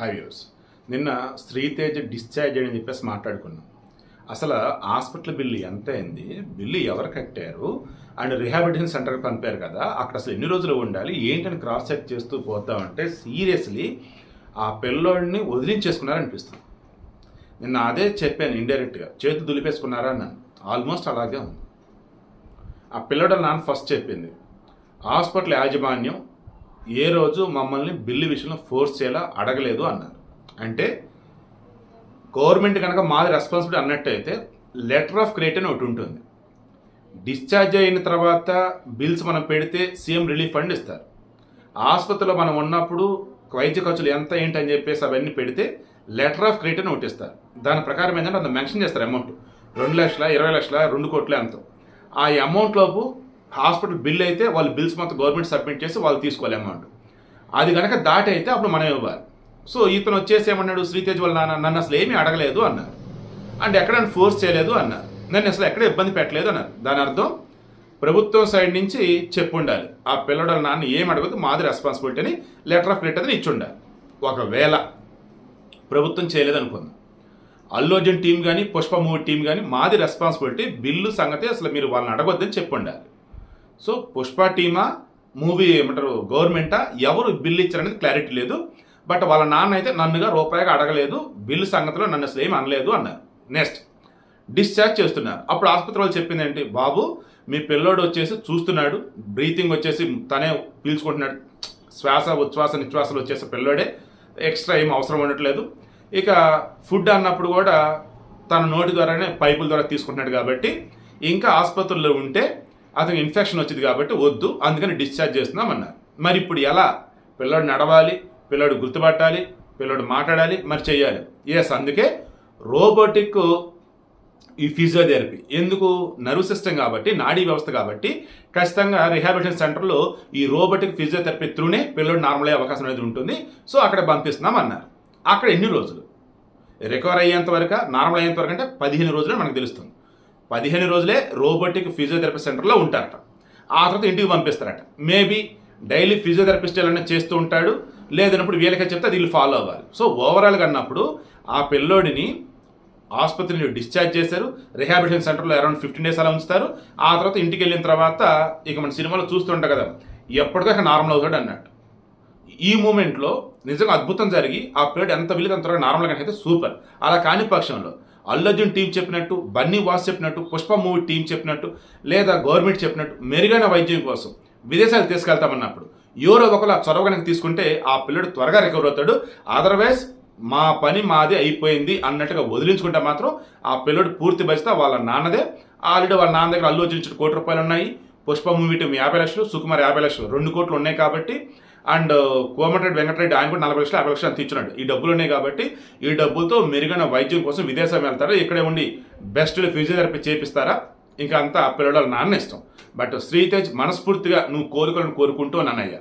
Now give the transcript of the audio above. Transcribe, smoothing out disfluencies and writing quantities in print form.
Hi views. నిన్న Sritej discharge అని చెప్పేసి మాట్లాడుకున్నాం. అసలు హాస్పిటల్ బిల్లు ఎంత అయింది, బిల్లు ఎవరు కట్టారు, అండ్ రిహాబిలిటేషన్ సెంటర్కి పంపారు కదా, అక్కడ అసలు ఎన్ని రోజులు ఉండాలి ఏంటని క్రాస్ చెక్ చేస్తూ పోతామంటే సీరియస్లీ ఆ పిల్లోడిని వదిలించేసుకున్నారనిపిస్తుంది. నిన్న అదే చెప్పాను ఇండైరెక్ట్గా, చేతి దులిపేసుకున్నారా అన్నాను. ఆల్మోస్ట్ అలాగే ఉంది. ఆ పిల్లోడ నాన్న ఫస్ట్ చెప్పింది, హాస్పిటల్ యాజమాన్యం ఏ రోజు మమ్మల్ని బిల్లు విషయంలో ఫోర్స్ చేయాలా అడగలేదు అన్నారు. అంటే గవర్నమెంట్ కనుక మాది రెస్పాన్సిబిలిటీ అన్నట్టయితే లెటర్ ఆఫ్ క్రెడిట్ అని ఒకటి ఉంటుంది. డిశ్చార్జ్ అయిన తర్వాత బిల్స్ మనం పెడితే సీఎం రిలీఫ్ ఫండ్ ఇస్తారు. ఆసుపత్రిలో మనం ఉన్నప్పుడు వైద్య ఖర్చులు ఎంత ఏంటని చెప్పేసి అవన్నీ పెడితే లెటర్ ఆఫ్ క్రెడిట్ అని ఒకటి ఇస్తారు. దాని ప్రకారం ఏంటంటే అంత మెన్షన్ చేస్తారు అమౌంట్ 2 లక్షల 20 లక్షల 2 కోట్ల ఎంతో. ఆ అమౌంట్ లోపు హాస్పిటల్ బిల్ అయితే వాళ్ళు బిల్స్ మొత్తం గవర్నమెంట్ సబ్మిట్ చేసి వాళ్ళు తీసుకోవాలి అమౌంట్. అది కనుక దాటి అయితే అప్పుడు మనం ఇవ్వాలి. సో ఇతను వచ్చేసి ఏమన్నాడు, శ్రీతేజ్ వాళ్ళ నాన్న నన్ను అసలు ఏమీ అడగలేదు అన్నారు, అంటే ఎక్కడైనా ఫోర్స్ చేయలేదు అన్నారు, నన్ను అసలు ఎక్కడ ఇబ్బంది పెట్టలేదు అన్నారు. దాని అర్థం ప్రభుత్వం సైడ్ నుంచి చెప్పు ఉండాలి, ఆ పిల్లల నాన్న ఏం అడగదు, మాది రెస్పాన్సిబిలిటీ అని లెటర్ ఆఫ్ క్రెడిట్ అని ఇచ్చి ఉండాలి. ఒకవేళ ప్రభుత్వం చేయలేదు అనుకుందాం, అల్లు అర్జున్ టీం కానీ పుష్ప మూవీ టీం కానీ మాది రెస్పాన్సిబిలిటీ, బిల్లు సంగతి అసలు మీరు వాళ్ళని అడగొద్దని చెప్పి ఉండాలి. సో పుష్ప టీమా మూవీ ఏమంటారు గవర్నమెంటా ఎవరు బిల్లు ఇచ్చారనేది క్లారిటీ లేదు. బట్ వాళ్ళ నాన్న అయితే నన్నుగా రూపాయిగా అడగలేదు, బిల్లు సంగతిలో నన్ను అసలు ఏమి అనలేదు అన్నారు. నెక్స్ట్ డిశ్చార్జ్ చేస్తున్నారు. అప్పుడు ఆసుపత్రి వాళ్ళు చెప్పింది ఏంటి, బాబు మీ పిల్లోడు వచ్చేసి చూస్తున్నాడు, బ్రీతింగ్ వచ్చేసి తనే పీల్చుకుంటున్నాడు, శ్వాస ఉచ్ఛ్వాస నిశ్వాసలు వచ్చేసి పిల్లోడే, ఎక్స్ట్రా ఏం అవసరం ఉండట్లేదు. ఇక ఫుడ్ అన్నప్పుడు కూడా తన నోటి ద్వారానే పైపుల ద్వారా తీసుకుంటున్నాడు కాబట్టి ఇంకా ఆసుపత్రిలో ఉంటే అతనికి ఇన్ఫెక్షన్ వచ్చింది కాబట్టి వద్దు, అందుకని డిశ్చార్జ్ చేస్తున్నాం అన్నారు. మరి ఇప్పుడు ఎలా, పిల్లోడు నడవాలి, పిల్లోడు గుర్తుపట్టాలి, పిల్లోడు మాట్లాడాలి, మరి చెయ్యాలి. ఎస్, అందుకే రోబోటిక్ ఈ ఫిజియోథెరపీ ఎందుకు, నర్వ్ సిస్టమ్ కాబట్టి, నాడీ వ్యవస్థ కాబట్టి ఖచ్చితంగా రిహాబిలిటేషన్ సెంటర్లో ఈ రోబోటిక్ ఫిజియోథెరపీ త్రూనే పిల్లోడు నార్మల్ అయ్యే అవకాశం అనేది ఉంటుంది. సో అక్కడ పంపిస్తున్నాం అన్నారు. అక్కడ ఎన్ని రోజులు రికవర్ అయ్యేంత వరకు, నార్మల్ అయ్యేంత వరకు అంటే 15 రోజులే మనకు తెలుస్తుంది. 15 రోజులే రోబోటిక్ ఫిజియోథెరపీ సెంటర్లో ఉంటారట. ఆ తర్వాత ఇంటికి పంపిస్తారట. మేబీ డైలీ ఫిజియోథెరపిస్ట్ ఏమైనా చేస్తూ ఉంటాడు, లేదన్నప్పుడు వీళ్ళకే చెప్తే అది వీళ్ళు ఫాలో అవ్వాలి. సో ఓవరాల్గా అన్నప్పుడు ఆ పిల్లోడిని ఆసుపత్రిని డిశ్చార్జ్ చేశారు, రిహాబిలిటేషన్ సెంటర్లో అరౌండ్ 15 డేస్ అలా ఉంచుతారు. ఆ తర్వాత ఇంటికి వెళ్ళిన తర్వాత ఇక మన సినిమాలో చూస్తుంటాం కదా, ఎప్పటిదాకా నార్మల్ అవుతాడు అన్నట్టు. ఈ మూమెంట్లో నిజంగా అద్భుతం జరిగి ఆ పిల్లడు ఎంత వీలుగా అంత త్వరగా నార్మల్గా అయితే సూపర్. అలా కాని పక్షంలో అల్లు అర్జున్ టీం చెప్పినట్టు, బన్నీ వాస్ చెప్పినట్టు, పుష్ప మూవీ టీం చెప్పినట్టు, లేదా గవర్నమెంట్ చెప్పినట్టు మెరుగైన వైద్యం కోసం విదేశాలు తీసుకెళ్తామన్నప్పుడు ఎవరో ఒకరు చొరవ కనుక తీసుకుంటే ఆ పిల్లడు త్వరగా రికవర్ అవుతాడు. అదర్వైజ్ మా పని మాదే అయిపోయింది అన్నట్టుగా వదిలించుకుంటే మాత్రం ఆ పిల్లడు పూర్తి బాధ్యత వాళ్ళ నాన్నదే. ఆల్రెడీ వాళ్ళ నాన్న దగ్గర అల్లు అర్జున్ 1 కోటి రూపాయలు ఉన్నాయి, పుష్ప మూవీ టీం 50 లక్షలు, సుకుమార్ 50 లక్షలు, 2 కోట్లు ఉన్నాయి కాబట్టి, అండ్ కోమటిరెడ్డి వెంకటరెడ్డి ఆయన కూడా 40 లక్షలు 50 లక్షలు అంత ఇచ్చినాడు. ఈ డబ్బులు ఉన్నాయి కాబట్టి ఈ డబ్బులతో మెరుగైన వైద్యం కోసం విదేశం వెళ్తారా, ఇక్కడే ఉండి బెస్ట్ ఫిజియోథెరపీ చేపిస్తారా, ఇంకా అంతా పిల్లల నాన్న ఇష్టం. బట్ శ్రీతేజ్ మనస్ఫూర్తిగా నువ్వు కోరుకోవాలని కోరుకుంటూ నన్నయ్య.